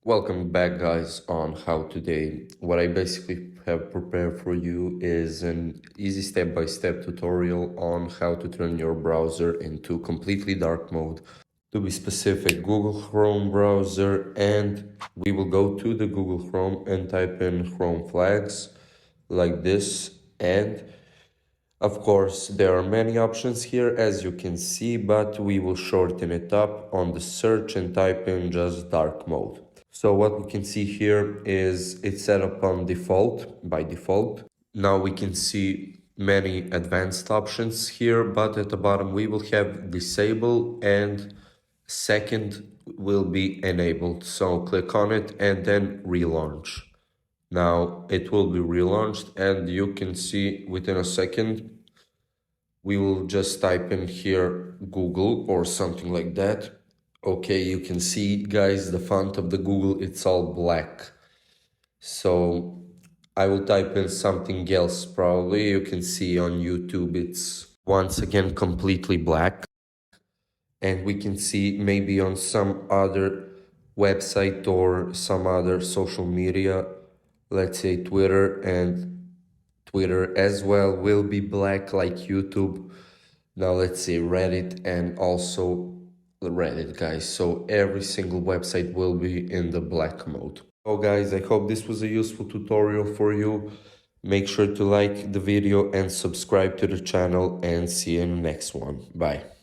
Welcome back, guys, on How Today. What I basically have prepared for you is an easy step-by-step tutorial on how to turn your browser into completely dark mode. To be specific, Google Chrome browser, and we will go to the Google Chrome and type in Chrome flags like this. And of course, there are many options here, as you can see, but we will shorten it up on the search and type in just dark mode. So what we can see here is it's set up on default, by default. Now we can see many advanced options here, but at the bottom we will have disable and second will be enabled. So click on it and then relaunch. Now it will be relaunched and you can see within a second we will just type in here Google or something like that. Okay, you can see, guys, the font of the Google, it's all black. So I will type in something else probably. You can see on YouTube it's once again completely black. And we can see maybe on some other website or some other social media, let's say Twitter, and Twitter as well will be black like YouTube. Now let's say Reddit and also Reddit, guys. So every single website will be in the black mode. So guys, I hope this was a useful tutorial for you. Make sure to like the video and subscribe to the channel and see you in the next one. Bye.